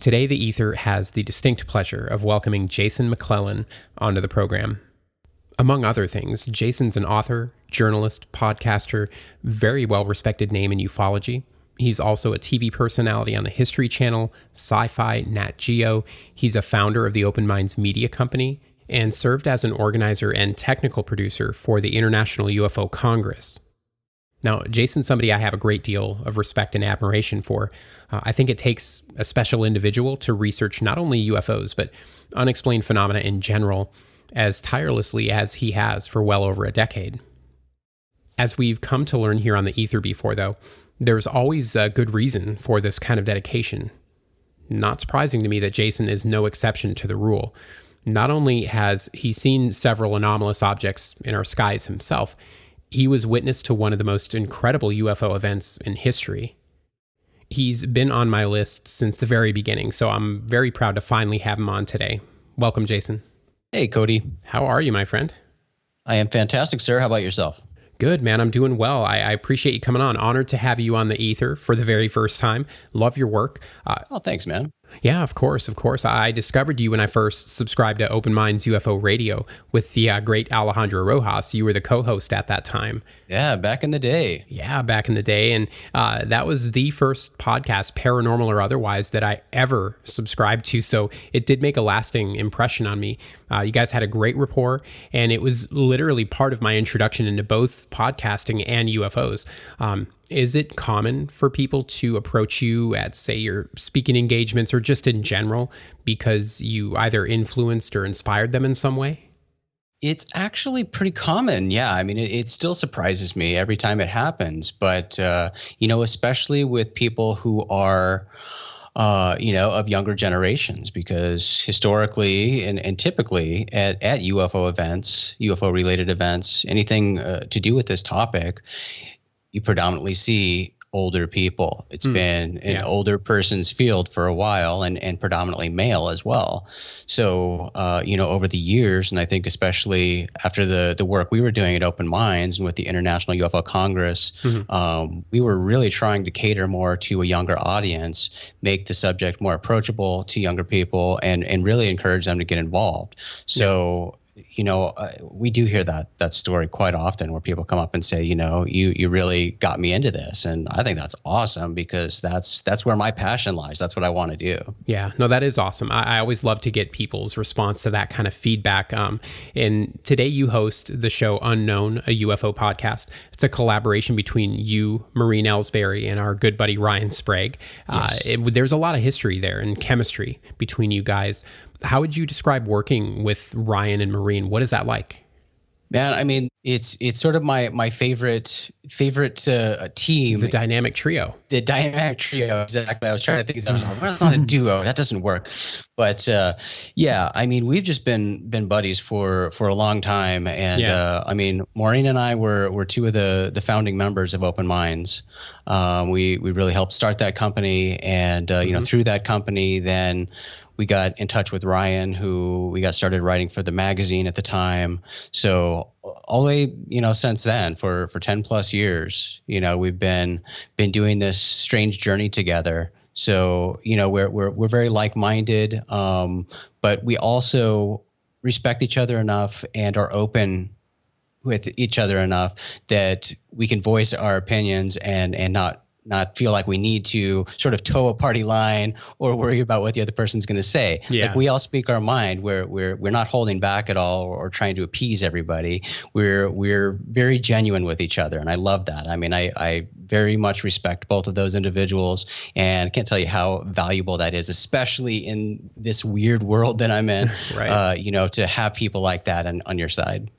Today, the Aether has the distinct pleasure of welcoming Jason McClellan onto the program. Among other things, Jason's an author, journalist, podcaster, very well-respected name in ufology. He's also a TV personality on the History Channel, Sci-Fi, Nat Geo. He's a founder of the Open Minds Media Company and served as an organizer and technical producer for the International UFO Congress. Now, Jason's somebody I have a great deal of respect and admiration for. I think it takes a special individual to research not only UFOs, but unexplained phenomena in general, as tirelessly as he has for well over a decade. As we've come to learn here on the Aether before, though, there's always a good reason for this kind of dedication. Not surprising to me that Jason is no exception to the rule. Not only has he seen several anomalous objects in our skies himself, he was witness to one of the most incredible UFO events in history. He's been on my list since the very beginning, so I'm very proud to finally have him on today. Welcome, Jason. Hey, Cody. How are you, my friend? I am fantastic, sir. How about yourself? Good, man. I'm doing well. I appreciate you coming on. Honored to have you on the Aether for the very first time. Love your work. Thanks, man. Yeah, of course. I discovered you when I first subscribed to Open Minds UFO Radio with the great Alejandro Rojas. You were the co-host at that time. Yeah, back in the day. And that was the first podcast, paranormal or otherwise, that I ever subscribed to. So it did make a lasting impression on me. You guys had a great rapport, and it was literally part of my introduction into both podcasting and UFOs. Is it common for people to approach you at, say, your speaking engagements or just in general because you either influenced or inspired them in some way? It's actually pretty common. Yeah. I mean, it still surprises me every time it happens. But, especially with people who are, of younger generations, because historically and typically at UFO events, UFO-related events, anything to do with this topic, you predominantly see older people. It's been an older person's field for a while and predominantly male as well. So, over the years, and I think especially after the work we were doing at Open Minds and with the International UFO Congress, we were really trying to cater more to a younger audience, make the subject more approachable to younger people, and really encourage them to get involved. So, we do hear that story quite often where people come up and say, you really got me into this. And I think that's awesome because that's where my passion lies. That's what I want to do. Yeah, no, that is awesome. I always love to get people's response to that kind of feedback. And today you host the show Unknown, a UFO podcast. It's a collaboration between you, Maureen Ellsbury, and our good buddy Ryan Sprague. Yes. There's a lot of history there and chemistry between you guys. How would you describe working with Ryan and Maureen? What is that like? Man, I mean, it's sort of my favorite team. The dynamic trio. The dynamic trio, exactly. I was trying to think of something. Well, it's not a duo. That doesn't work. But I mean, we've just been buddies for a long time. And Maureen and I were two of the founding members of Open Minds. We really helped start that company, and through that company, then we got in touch with Ryan, who we got started writing for the magazine at the time. So all the way, since then, for 10 plus years, we've been doing this strange journey together. So, we're very like-minded, but we also respect each other enough and are open with each other enough that we can voice our opinions and not feel like we need to sort of toe a party line or worry about what the other person's going to say. Yeah. Like we all speak our mind. We're not holding back at all or trying to appease everybody. We're very genuine with each other, and I love that. I mean, I very much respect both of those individuals, and I can't tell you how valuable that is, especially in this weird world that I'm in. Right. To have people like that on your side.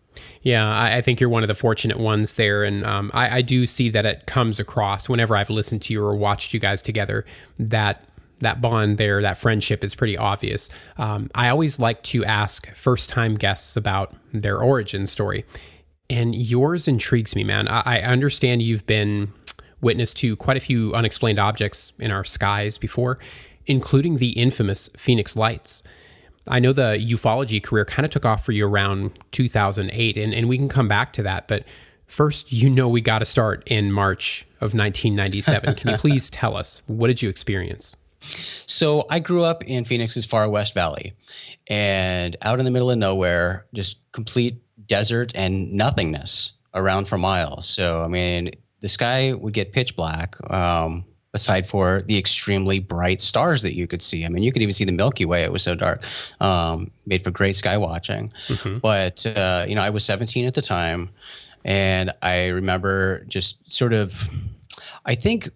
Yeah, I think you're one of the fortunate ones there. And I do see that it comes across whenever I've listened to you or watched you guys together, that bond there, that friendship is pretty obvious. I always like to ask first-time guests about their origin story. And yours intrigues me, man. I understand you've been witness to quite a few unexplained objects in our skies before, including the infamous Phoenix Lights. I know the ufology career kind of took off for you around 2008, and we can come back to that. But first, we got to start in March of 1997. Can you please tell us, what did you experience? So I grew up in Phoenix's far west valley, and out in the middle of nowhere, just complete desert and nothingness around for miles. So, I mean, the sky would get pitch black, aside for the extremely bright stars that you could see. I mean, you could even see the Milky Way. It was so dark, made for great sky watching. But, I was 17 at the time, and I remember just sort of, I think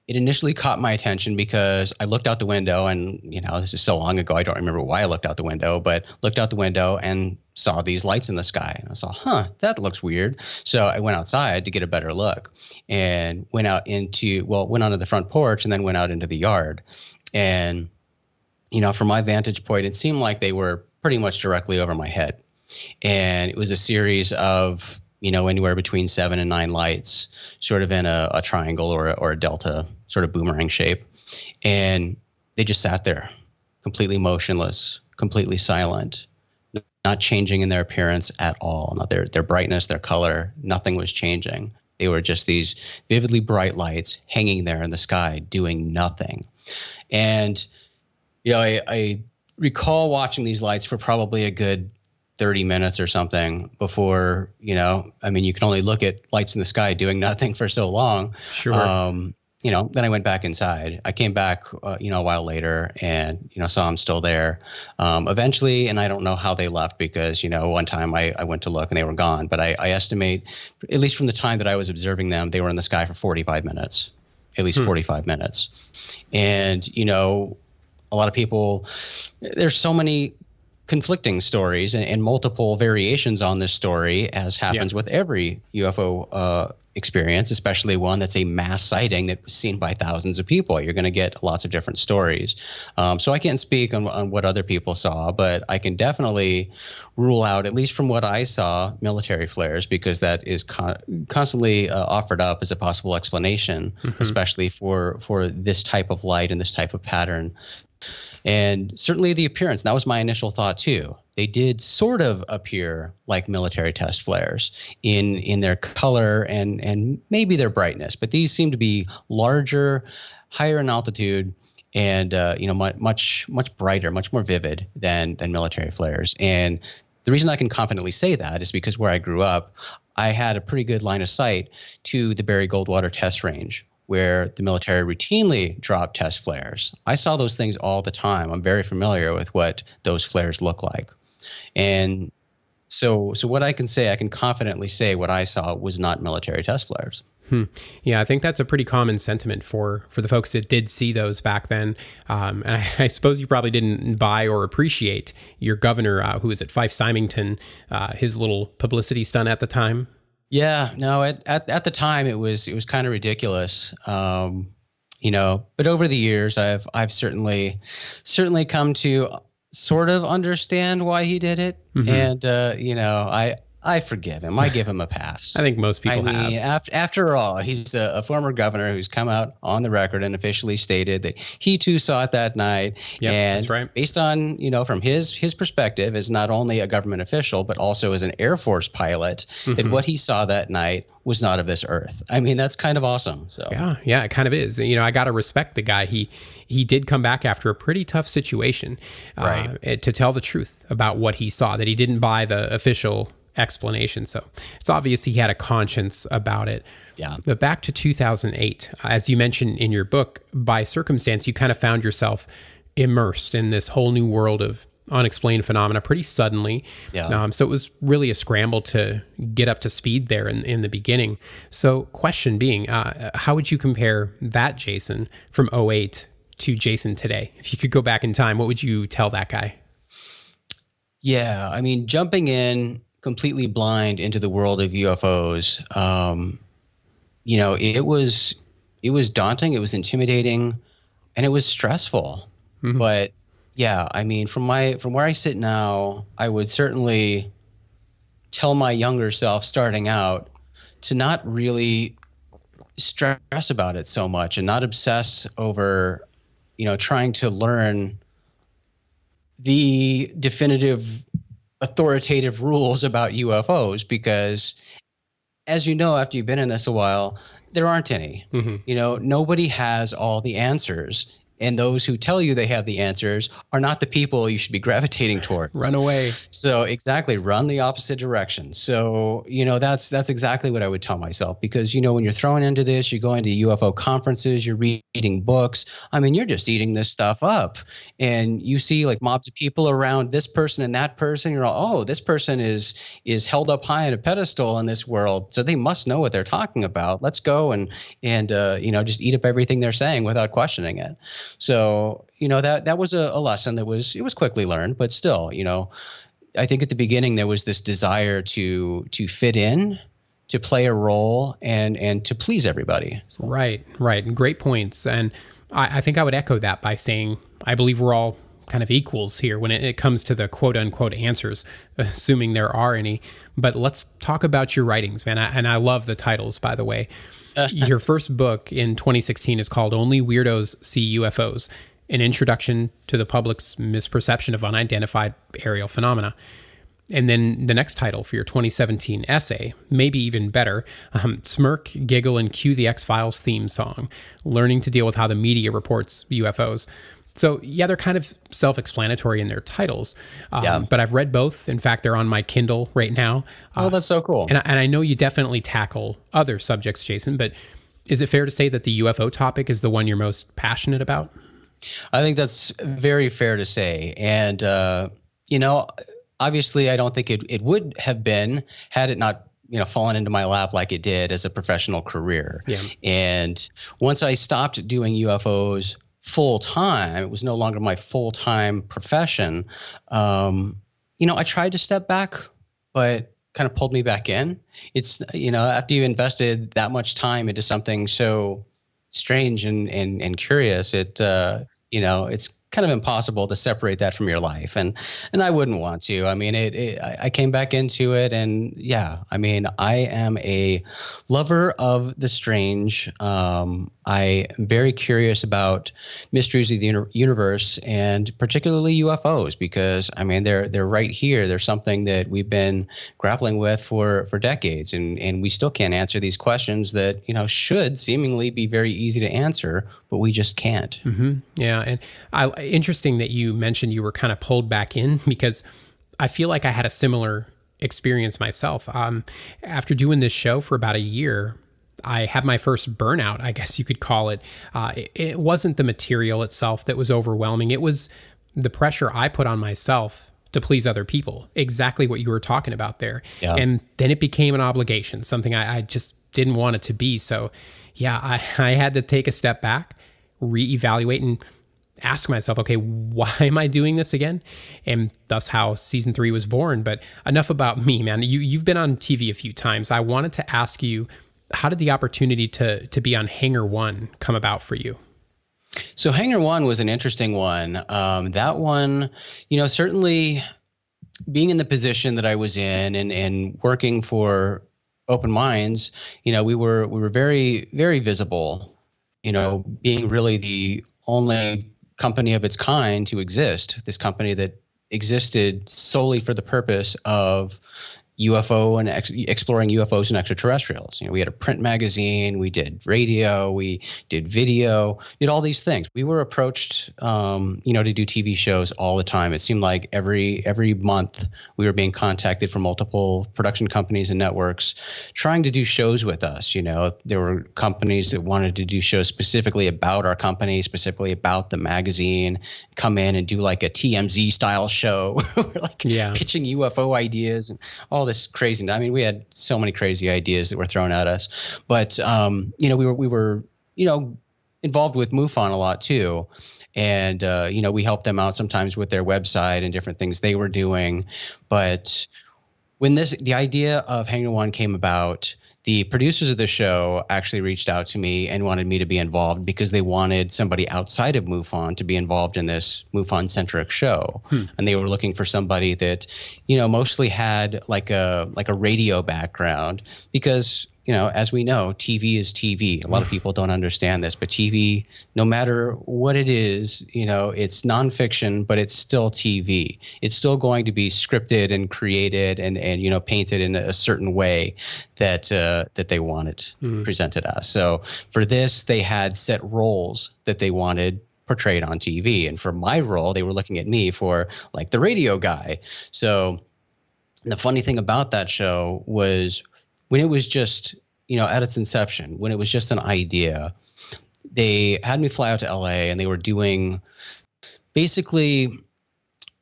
it initially caught my attention because I looked out the window, and, this is so long ago, I don't remember why I looked out the window, but looked out the window and saw these lights in the sky. And I saw, that looks weird. So I went outside to get a better look, and went onto the front porch and then went out into the yard. And, from my vantage point, it seemed like they were pretty much directly over my head. And it was a series of, anywhere between 7 and 9 lights, sort of in a triangle or a delta sort of boomerang shape. And they just sat there completely motionless, completely silent, not changing in their appearance at all. Not their brightness, their color, nothing was changing. They were just these vividly bright lights hanging there in the sky doing nothing. And, I recall watching these lights for probably a good 30 minutes or something before, you can only look at lights in the sky doing nothing for so long. Sure. Then I went back inside. I came back, a while later and, saw them still there. Eventually, and I don't know how they left because, one time I went to look and they were gone. But I estimate, at least from the time that I was observing them, they were in the sky for 45 minutes, at least 45 minutes. And, a lot of people, there's so many conflicting stories and multiple variations on this story, as happens with every UFO experience, especially one that's a mass sighting that was seen by thousands of people. You're going to get lots of different stories. So I can't speak on what other people saw, but I can definitely rule out, at least from what I saw, military flares, because that is constantly offered up as a possible explanation, especially for this type of light and this type of pattern. And certainly the appearance, that was my initial thought too. They did sort of appear like military test flares in their color and maybe their brightness, but these seem to be larger, higher in altitude, and much brighter, much more vivid than military flares. And the reason I can confidently say that is because where I grew up, I had a pretty good line of sight to the Barry Goldwater test range, where the military routinely dropped test flares. I saw those things all the time. I'm very familiar with what those flares look like. And so what I can confidently say what I saw was not military test flares. Yeah, I think that's a pretty common sentiment for the folks that did see those back then. And I suppose you probably didn't buy or appreciate your governor, who was at Fife Symington, his little publicity stunt at the time. Yeah, no, at the time it was kind of ridiculous. But over the years I've certainly come to sort of understand why he did it. And I forgive him. I give him a pass. I think most people have. After all, he's a former governor who's come out on the record and officially stated that he too saw it that night. Yep, and that's right. Based on, from his perspective as not only a government official, but also as an Air Force pilot, that what he saw that night was not of this earth. I mean, that's kind of awesome. So yeah, it kind of is. I got to respect the guy. He did come back after a pretty tough situation, to tell the truth about what he saw, that he didn't buy the official explanation. So it's obvious he had a conscience about it. Yeah. But back to 2008, as you mentioned in your book, by circumstance, you kind of found yourself immersed in this whole new world of unexplained phenomena pretty suddenly. Yeah. So it was really a scramble to get up to speed there in the beginning. So question being, how would you compare that Jason from 2008 to Jason today? If you could go back in time, what would you tell that guy? Yeah, I mean, jumping in completely blind into the world of UFOs, it was daunting, it was intimidating, and it was stressful. But yeah, I mean, from where I sit now, I would certainly tell my younger self starting out to not really stress about it so much and not obsess over, trying to learn the definitive authoritative rules about UFOs, because as you know, after you've been in this a while, there aren't any. Nobody has all the answers. And those who tell you they have the answers are not the people you should be gravitating towards. Run away. So exactly, run the opposite direction. So, that's exactly what I would tell myself, because, when you're thrown into this, you're going to UFO conferences, you're reading books. I mean, you're just eating this stuff up, and you see like mobs of people around this person and that person. You're all, oh, this person is held up high on a pedestal in this world, so they must know what they're talking about. Let's go and just eat up everything they're saying without questioning it. So, that was a lesson that was quickly learned, but still, I think at the beginning there was this desire to fit in, to play a role, and to please everybody. So. Right. And great points. And I think I would echo that by saying, I believe we're all kind of equals here when it comes to the quote unquote answers, assuming there are any. But let's talk about your writings, man. And I love the titles, by the way. Your first book in 2016 is called Only Weirdos See UFOs, an introduction to the public's misperception of unidentified aerial phenomena. And then the next title for your 2017 essay, maybe even better, Smirk, Giggle, and Cue the X-Files theme song, learning to deal with how the media reports UFOs. So yeah, they're kind of self-explanatory in their titles, but I've read both. In fact, they're on my Kindle right now. Oh, that's so cool. And I know you definitely tackle other subjects, Jason, but is it fair to say that the UFO topic is the one you're most passionate about? I think that's very fair to say. And, obviously I don't think it would have been had it not, fallen into my lap like it did as a professional career. Yeah. And once I stopped doing UFOs full time, it was no longer my full time profession. I tried to step back, but kind of pulled me back in. It's, after you've invested that much time into something so strange and curious, it's kind of impossible to separate that from your life. And I wouldn't want to. I mean, I came back into it, and yeah, I mean, I am a lover of the strange. I am very curious about mysteries of the universe, and particularly UFOs, because I mean, they're right here. They're something that we've been grappling with for decades, and we still can't answer these questions that, should seemingly be very easy to answer, but we just can't. Mm-hmm. Yeah. And interesting that you mentioned you were kind of pulled back in, because I feel like I had a similar experience myself. After doing this show for about a year, I had my first burnout, I guess you could call it. It wasn't the material itself that was overwhelming. It was the pressure I put on myself to please other people. Exactly what you were talking about there. Yeah. And then it became an obligation, something I just didn't want it to be. So yeah, I had to take a step back, reevaluate, and ask myself, okay, why am I doing this again? And thus how season 3 was born. But enough about me, man. You've been on TV a few times. I wanted to ask you, how did the opportunity to be on Hangar 1 come about for you? So Hangar 1 was an interesting one. That one, certainly being in the position that I was in and working for Open Minds, we were very, very visible, being really the only company of its kind to exist, this company that existed solely for the purpose of UFO and exploring UFOs and extraterrestrials. We had a print magazine, we did radio, we did video, did all these things. We were approached, to do TV shows all the time. It seemed like every month we were being contacted from multiple production companies and networks trying to do shows with us. There were companies that wanted to do shows specifically about our company, specifically about the magazine, come in and do like a TMZ style show, pitching UFO ideas and all this crazy. I mean, we had so many crazy ideas that were thrown at us, but we were involved with MUFON a lot too, and we helped them out sometimes with their website and different things they were doing. But when the idea of Hangar 1 came about, the producers of the show actually reached out to me and wanted me to be involved because they wanted somebody outside of MUFON to be involved in this MUFON-centric show. And they were looking for somebody that, mostly had like a radio background because, as we know, TV is TV. A lot of people don't understand this, but TV, no matter what it is, it's nonfiction, but it's still TV. It's still going to be scripted and created and painted in a certain way that they want it presented as. So for this, they had set roles that they wanted portrayed on TV. And for my role, they were looking at me for like the radio guy. So the funny thing about that show was when it was just, at its inception, when it was just an idea, they had me fly out to LA and they were doing basically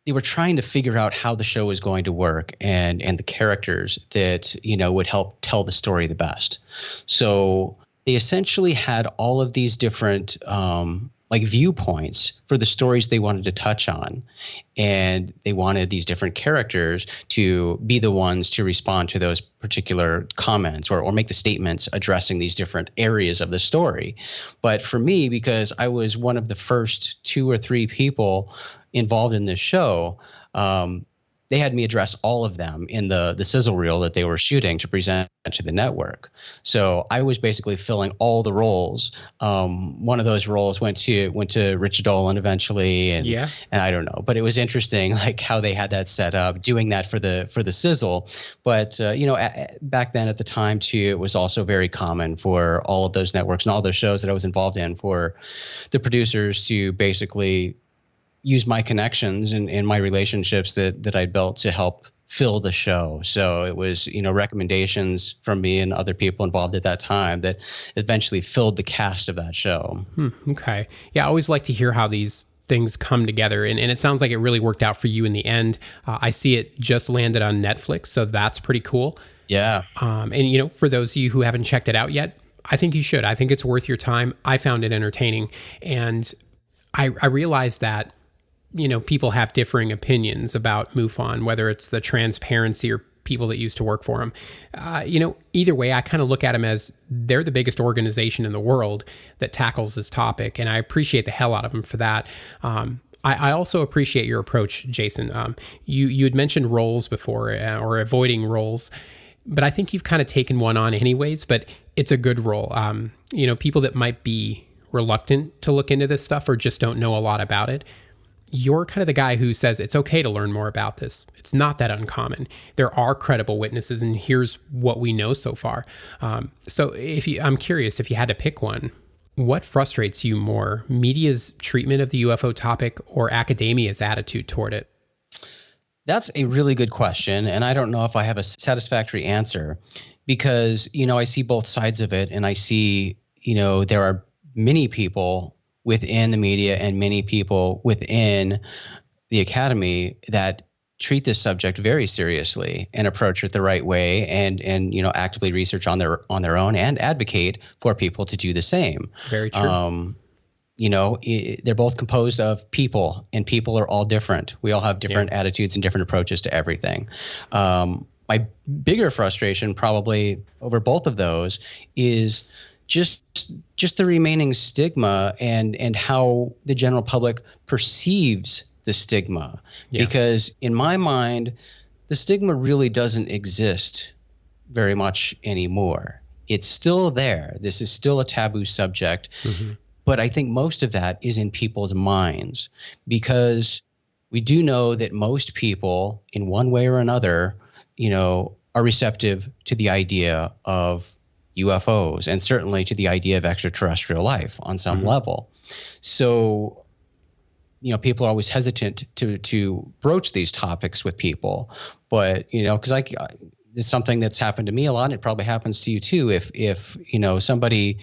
they were trying to figure out how the show was going to work and the characters that, would help tell the story the best. So they essentially had all of these different viewpoints for the stories they wanted to touch on. And they wanted these different characters to be the ones to respond to those particular comments or make the statements addressing these different areas of the story. But for me, because I was one of the first 2 or 3 people involved in this show, they had me address all of them in the sizzle reel that they were shooting to present to the network. So I was basically filling all the roles. One of those roles went to Rich Dolan eventually, and I don't know, but it was interesting like how they had that set up, doing that for the sizzle. But back then at the time too, it was also very common for all of those networks and all those shows that I was involved in for the producers to basically use my connections and my relationships that I'd built to help fill the show. So it was, recommendations from me and other people involved at that time that eventually filled the cast of that show. Okay. Yeah, I always like to hear how these things come together. And it sounds like it really worked out for you in the end. I see it just landed on Netflix, so that's pretty cool. Yeah. And, for those of you who haven't checked it out yet, I think you should. I think it's worth your time. I found it entertaining. And I realized that people have differing opinions about MUFON, whether it's the transparency or people that used to work for them. Either way, I kind of look at them as they're the biggest organization in the world that tackles this topic, and I appreciate the hell out of them for that. I also appreciate your approach, Jason. You had mentioned roles before, or avoiding roles, but I think you've kind of taken one on anyways, but it's a good role. People that might be reluctant to look into this stuff or just don't know a lot about it, you're kind of the guy who says it's okay to learn more about this. It's not that uncommon. There are credible witnesses, and here's what we know so far. So I'm curious, if you had to pick one, what frustrates you more, media's treatment of the UFO topic or academia's attitude toward it? That's a really good question, and I don't know if I have a satisfactory answer because, I see both sides of it, and I see, there are many people within the media and many people within the academy that treat this subject very seriously and approach it the right way and actively research on their own and advocate for people to do the same. Very true. They're both composed of people, and people are all different. We all have different attitudes and different approaches to everything. My bigger frustration probably over both of those is just the remaining stigma and how the general public perceives the stigma. Because in my mind, the stigma really doesn't exist very much anymore. It's still there. This is still a taboo subject. Mm-hmm. But I think most of that is in people's minds, because we do know that most people in one way or another, are receptive to the idea of UFOs and certainly to the idea of extraterrestrial life on some level. So, people are always hesitant to broach these topics with people, but, because it's something that's happened to me a lot, and it probably happens to you too. If somebody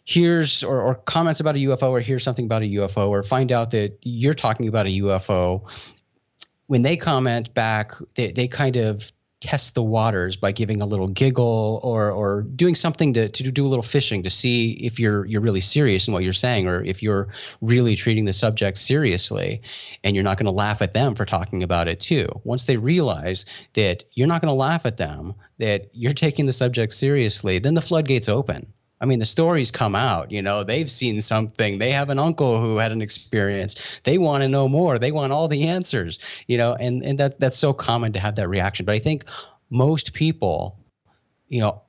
hears or comments about a UFO or hears something about a UFO or find out that you're talking about a UFO, when they comment back, they kind of test the waters by giving a little giggle or doing something to do a little fishing to see if you're really serious in what you're saying, or if you're really treating the subject seriously and you're not going to laugh at them for talking about it too. Once they realize that you're not going to laugh at them, that you're taking the subject seriously, then the floodgates open. I mean, the stories come out, they've seen something. They have an uncle who had an experience. They want to know more. They want all the answers, and that's so common to have that reaction. But I think most people,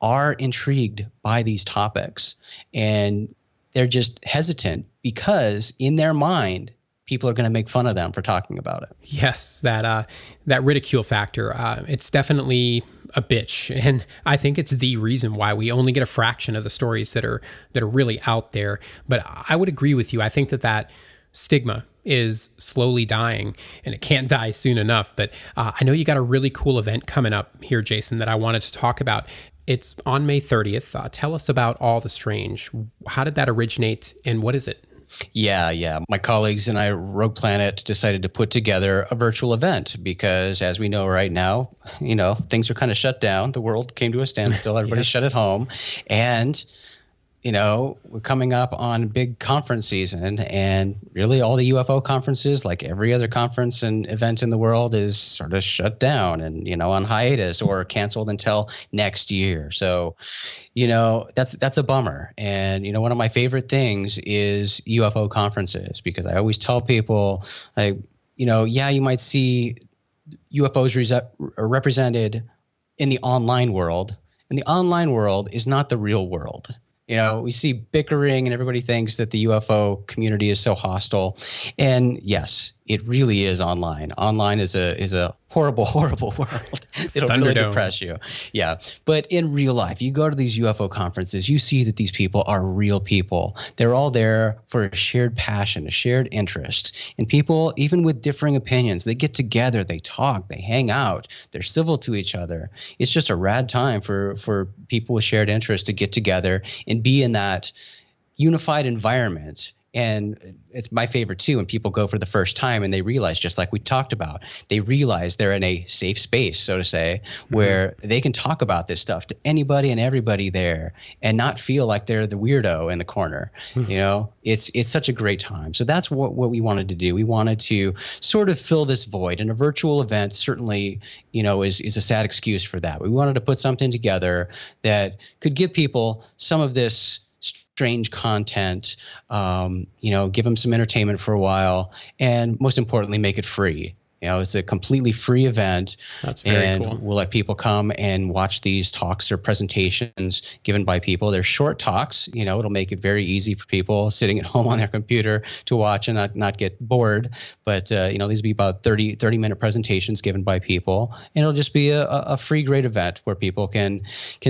are intrigued by these topics, and they're just hesitant because in their mind, people are going to make fun of them for talking about it. Yes, that ridicule factor, it's definitely a bitch, and I think it's the reason why we only get a fraction of the stories that are really out there. But I would agree with you. I think that stigma is slowly dying, and it can't die soon enough. But I know you got a really cool event coming up here, Jason, that I wanted to talk about. It's on May 30th. Tell us about All the Strange. How did that originate, and what is it? Yeah. My colleagues and I, Rogue Planet, decided to put together a virtual event because, as we know right now, things are kind of shut down. The world came to a standstill. Everybody's shut at home. And we're coming up on big conference season, and really all the UFO conferences, like every other conference and event in the world, is sort of shut down and, on hiatus or canceled until next year. So, that's a bummer. And, one of my favorite things is UFO conferences, because I always tell people, you might see UFOs represented in the online world, and the online world is not the real world. We see bickering and everybody thinks that the UFO community is so hostile. And yes, it really is online. Online is a horrible, horrible world. It'll really depress you. Yeah. But in real life, you go to these UFO conferences, you see that these people are real people. They're all there for a shared passion, a shared interest. And people, even with differing opinions, they get together, they talk, they hang out, they're civil to each other. It's just a rad time for people with shared interests to get together and be in that unified environment. And it's my favorite too, when people go for the first time and they realize, just like we talked about, they realize they're in a safe space, so to say, where they can talk about this stuff to anybody and everybody there and not feel like they're the weirdo in the corner. It's such a great time. So that's what we wanted to do. We wanted to sort of fill this void, and a virtual event certainly, is a sad excuse for that. We wanted to put something together that could give people some of this strange content, give them some entertainment for a while, and most importantly, make it free. It's a completely free event. That's very cool. We'll let people come and watch these talks or presentations given by people. They're short talks. It'll make it very easy for people sitting at home on their computer to watch and not get bored. But, these will be about 30-minute presentations given by people. And it'll just be a free, great event where people can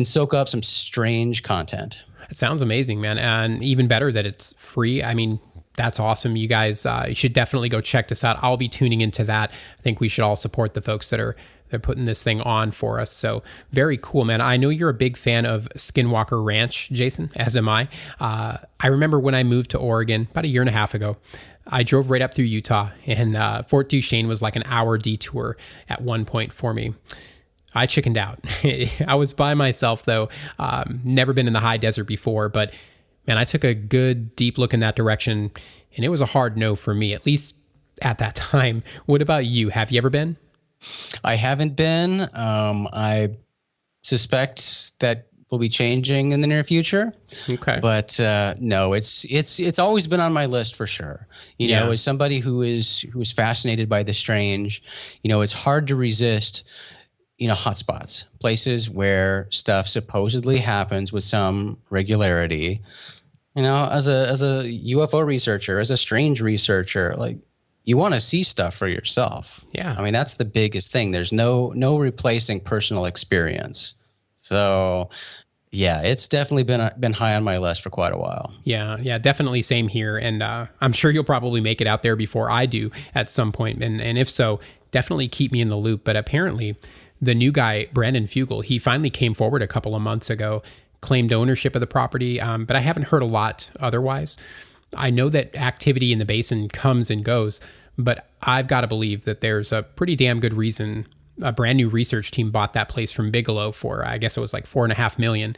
soak up some strange content. It sounds amazing, man. And even better that it's free. I mean, that's awesome. You guys you should definitely go check this out. I'll be tuning into that. I think we should all support the folks they're putting this thing on for us. So very cool, man. I know you're a big fan of Skinwalker Ranch, Jason, as am I. I remember when I moved to Oregon about a year and a half ago, I drove right up through Utah, and Fort Duchesne was like an hour detour at one point for me. I chickened out. I was by myself, though. Never been in the high desert before, but man, I took a good deep look in that direction, and it was a hard no for me, at least at that time. What about you? Have you ever been? I haven't been. I suspect that will be changing in the near future. Okay. But no, it's always been on my list for sure. As somebody who is fascinated by the strange, it's hard to resist hotspots, places where stuff supposedly happens with some regularity. As a UFO researcher, as a strange researcher, like, you want to see stuff for yourself. Yeah. I mean, that's the biggest thing. There's no replacing personal experience. So yeah, it's definitely been high on my list for quite a while. Yeah, definitely same here. And I'm sure you'll probably make it out there before I do at some point. And if so, definitely keep me in the loop. But apparently the new guy, Brandon Fugel, he finally came forward a couple of months ago, claimed ownership of the property, but I haven't heard a lot otherwise. I know that activity in the basin comes and goes, but I've got to believe that there's a pretty damn good reason a brand new research team bought that place from Bigelow for, I guess it was like $4.5 million.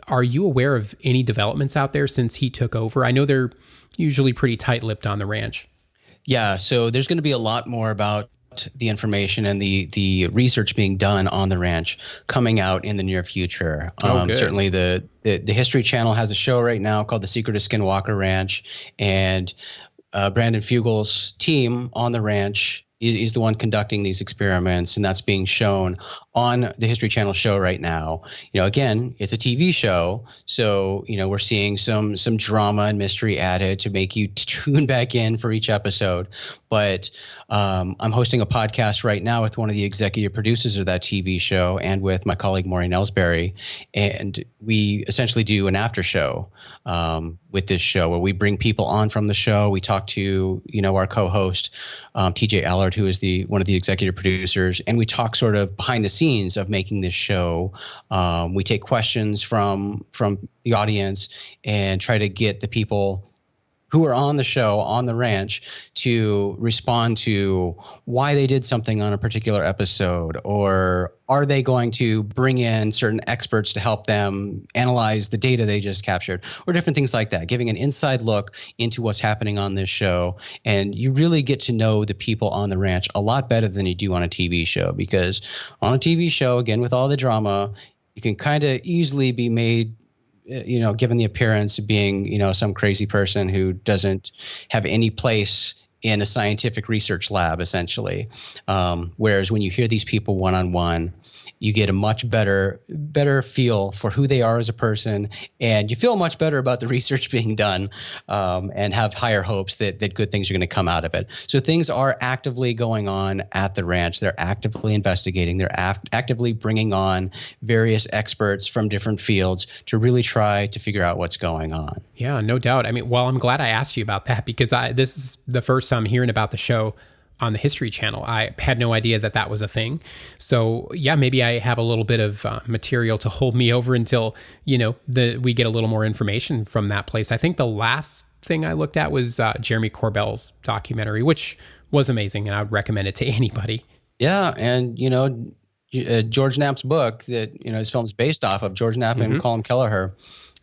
Are you aware of any developments out there since he took over? I know they're usually pretty tight-lipped on the ranch. Yeah, so there's going to be a lot more about the information and the research being done on the ranch coming out in the near future. Certainly the History Channel has a show right now called The Secret of Skinwalker Ranch, and Brandon Fugel's team on the ranch is the one conducting these experiments, and that's being shown on the History Channel show right now. Again, it's a TV show, so we're seeing some drama and mystery added to make you tune back in for each episode. But I'm hosting a podcast right now with one of the executive producers of that TV show and with my colleague Maureen Ellsbury, and we essentially do an after show with this show where we bring people on from the show. We talk to our co-host TJ Allard, who is one of the executive producers, and we talk sort of behind the scenes of making this show. We take questions from the audience and try to get the people who are on the show, on the ranch, to respond to why they did something on a particular episode, or are they going to bring in certain experts to help them analyze the data they just captured, or different things like that, giving an inside look into what's happening on this show. And you really get to know the people on the ranch a lot better than you do on a TV show, because on a TV show, again, with all the drama, you can kind of easily be made given the appearance of being, some crazy person who doesn't have any place in a scientific research lab, essentially. Whereas when you hear these people one-on-one, you get a much better feel for who they are as a person, and you feel much better about the research being done, and have higher hopes that good things are going to come out of it. So things are actively going on at the ranch. They're actively investigating. They're actively bringing on various experts from different fields to really try to figure out what's going on. Yeah, no doubt. I mean, well, I'm glad I asked you about that, because this is the first time hearing about the show on the History Channel. I had no idea that was a thing. So yeah, maybe I have a little bit of material to hold me over until, we get a little more information from that place. I think the last thing I looked at was Jeremy Corbell's documentary, which was amazing, and I would recommend it to anybody. Yeah, and George Knapp's book that his film's based off of, George Knapp and Colm Kelleher,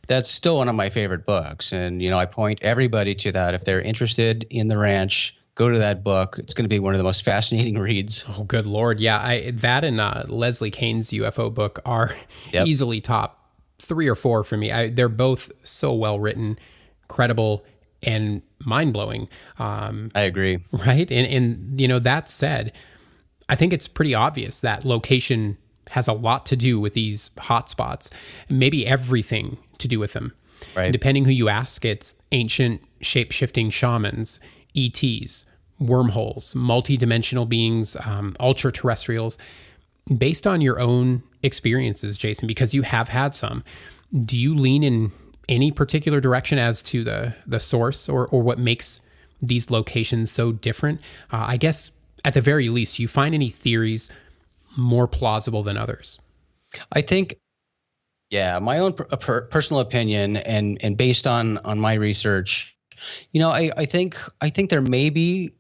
that's still one of my favorite books. And I point everybody to that. If they're interested in the ranch, go to that book. It's going to be one of the most fascinating reads. Oh, good Lord. Yeah, that and Leslie Kane's UFO book are easily top 3 or 4 for me. They're both so well written, credible, and mind-blowing. I agree. Right? And that said, I think it's pretty obvious that location has a lot to do with these hotspots, maybe everything to do with them. Right. And depending who you ask, it's ancient shape-shifting shamans, ETs, wormholes, multi-dimensional beings, ultra-terrestrials. Based on your own experiences, Jason, because you have had some, do you lean in any particular direction as to the source or what makes these locations so different? I guess at the very least, do you find any theories more plausible than others? I think, my own personal opinion and based on my research, I think there may be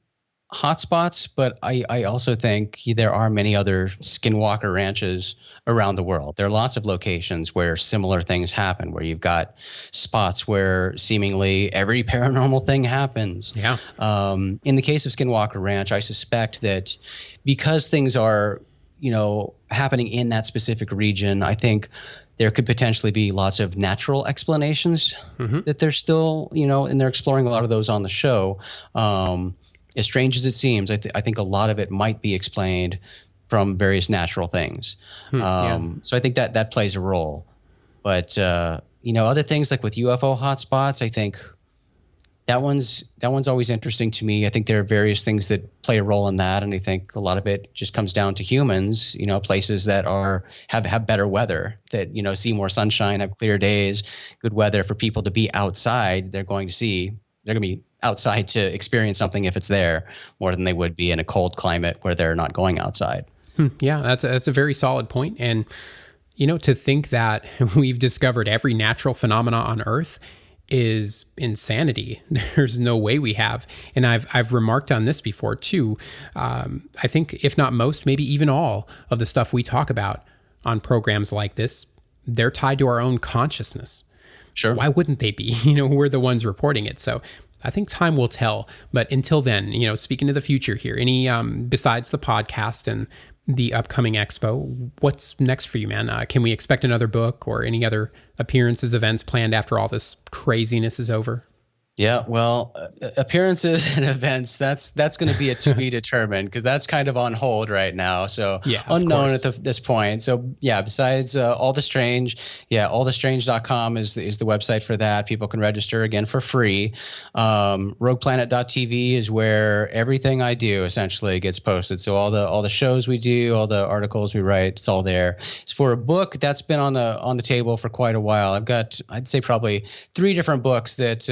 hotspots, but I also think there are many other skinwalker ranches around the world. There are lots of locations where similar things happen, where you've got spots where seemingly every paranormal thing happens. Yeah. In the case of Skinwalker Ranch, I suspect that because things are, happening in that specific region, I think there could potentially be lots of natural explanations that they're still, and they're exploring a lot of those on the show. As strange as it seems, I think a lot of it might be explained from various natural things. So I think that plays a role. But, other things like with UFO hotspots, I think that one's always interesting to me. I think there are various things that play a role in that, and I think a lot of it just comes down to humans. Places that have better weather, that see more sunshine, have clear days, good weather for people to be outside. They're going to be outside to experience something if it's there, more than they would be in a cold climate where they're not going outside. Yeah, that's a very solid point. And to think that we've discovered every natural phenomena on Earth is insanity. There's no way we have. And I've remarked on this before too. I think if not most, maybe even all of the stuff we talk about on programs like this, they're tied to our own consciousness. Sure. Why wouldn't they be? We're the ones reporting it. So I think time will tell. But until then, speaking to the future here, any besides the podcast and the upcoming expo, what's next for you, man? Can we expect another book or any other appearances, events planned after all this craziness is over? Yeah, well, appearances and events, that's going to be a to be determined because that's kind of on hold right now. So Yeah, of unknown course. at this point. So yeah, besides All the Strange, yeah, allthestrange.com is the website for that. People can register again for free. Rogueplanet.tv is where everything I do essentially gets posted. So all the shows we do, all the articles we write, it's all there. It's for a book that's been on the table for quite a while. I've got, I'd say, probably three different books that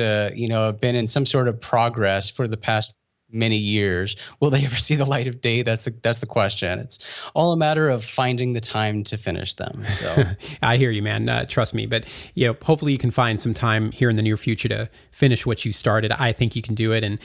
have been in some sort of progress for the past many years. Will they ever see the light of day? That's the question. It's all a matter of finding the time to finish them. So I hear you, man. Trust me. But hopefully you can find some time here in the near future to finish what you started. I think you can do it, and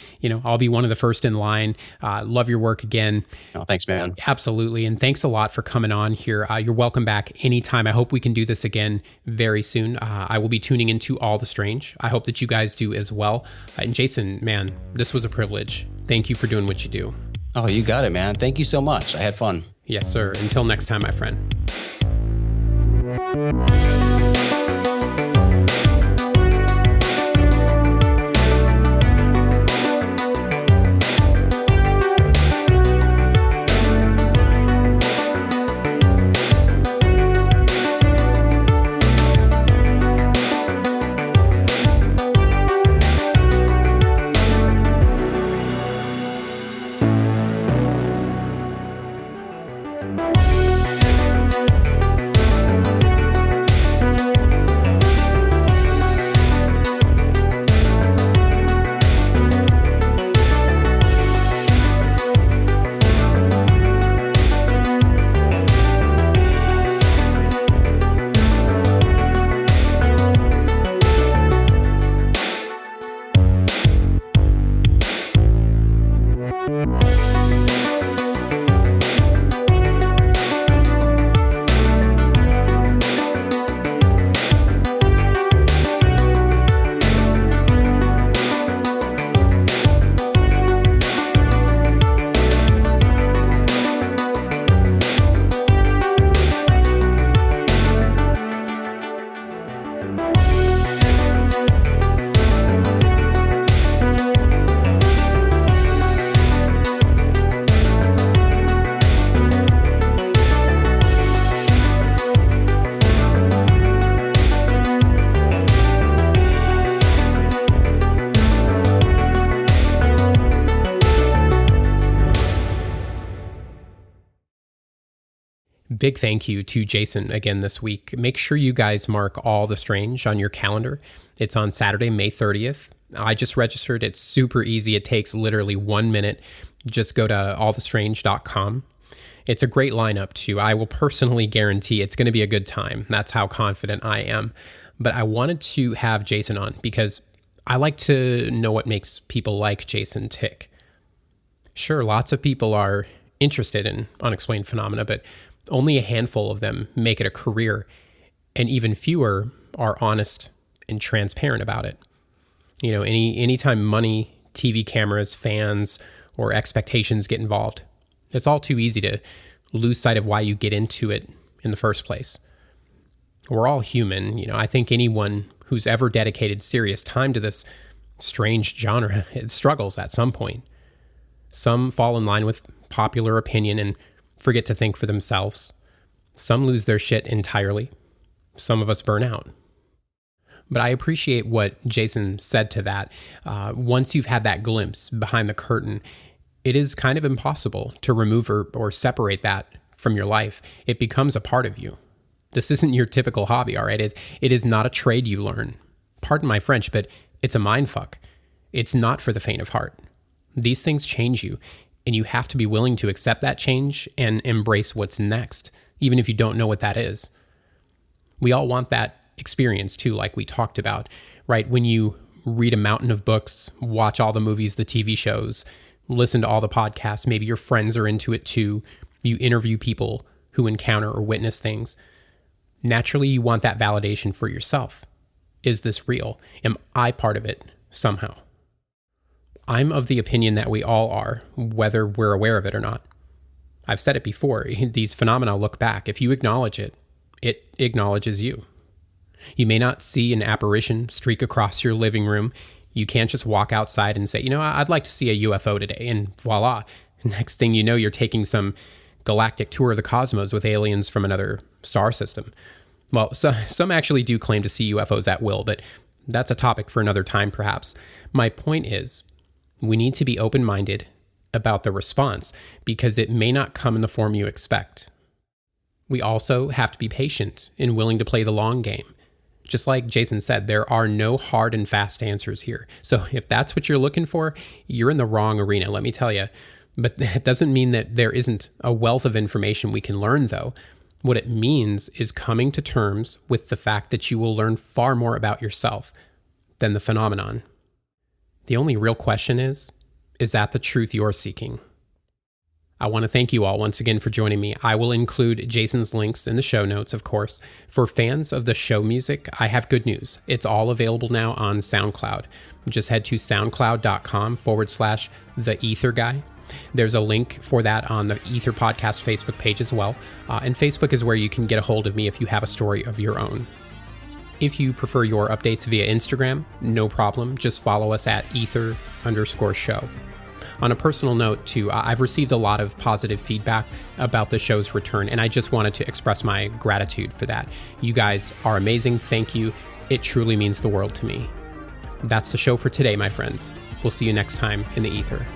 I'll be one of the first in line. Love your work again. oh, thanks, man. Absolutely, and thanks a lot for coming on here. You're welcome back anytime. I hope we can do this again very soon. I will be tuning into All the Strange. I hope that you guys do as well. And Jason, man, this was a privilege. Thank you for doing what you do. Oh, you got it, man. Thank you so much. I had fun. Yes, sir. Until next time, my friend. Big thank you to Jason again this week. Make sure you guys mark All the Strange on your calendar. It's on Saturday, May 30th. I just registered. It's super easy. It takes literally 1 minute. Just go to allthestrange.com. It's a great lineup, too. I will personally guarantee it's going to be a good time. That's how confident I am. But I wanted to have Jason on because I like to know what makes people like Jason tick. Sure, lots of people are interested in unexplained phenomena, but only a handful of them make it a career, and even fewer are honest and transparent about it. Anytime money, TV cameras, fans, or expectations get involved, it's all too easy to lose sight of why you get into it in the first place. We're all human. I think anyone who's ever dedicated serious time to this strange genre, it struggles at some point. Some fall in line with popular opinion and forget to think for themselves. Some lose their shit entirely. Some of us burn out. But I appreciate what Jason said to that. Once you've had that glimpse behind the curtain, it is kind of impossible to remove or separate that from your life. It becomes a part of you. This isn't your typical hobby, all right? It is not a trade you learn. Pardon my French, but it's a mindfuck. It's not for the faint of heart. These things change you, and you have to be willing to accept that change and embrace what's next, even if you don't know what that is. We all want that experience too, like we talked about, right? When you read a mountain of books, watch all the movies, the TV shows, listen to all the podcasts, maybe your friends are into it too, you interview people who encounter or witness things. Naturally, you want that validation for yourself. Is this real? Am I part of it somehow? I'm of the opinion that we all are, whether we're aware of it or not. I've said it before, these phenomena look back. If you acknowledge it, it acknowledges you. You may not see an apparition streak across your living room. You can't just walk outside and say, I'd like to see a UFO today, and voila. Next thing you know, you're taking some galactic tour of the cosmos with aliens from another star system. Well, some actually do claim to see UFOs at will, but that's a topic for another time, perhaps. My point is, we need to be open-minded about the response because it may not come in the form you expect. We also have to be patient and willing to play the long game. Just like Jason said, there are no hard and fast answers here. So if that's what you're looking for, you're in the wrong arena, let me tell you. But that doesn't mean that there isn't a wealth of information we can learn, though. What it means is coming to terms with the fact that you will learn far more about yourself than the phenomenon. The only real question is that the truth you're seeking? I want to thank you all once again for joining me. I will include Jason's links in the show notes, of course. For fans of the show music, I have good news. It's all available now on SoundCloud. Just head to soundcloud.com/The Aether Guy. There's a link for that on the Aether Podcast Facebook page as well. And Facebook is where you can get a hold of me if you have a story of your own. If you prefer your updates via Instagram, no problem. Just follow us at Aether_show. On a personal note, too, I've received a lot of positive feedback about the show's return, and I just wanted to express my gratitude for that. You guys are amazing. Thank you. It truly means the world to me. That's the show for today, my friends. We'll see you next time in the Aether.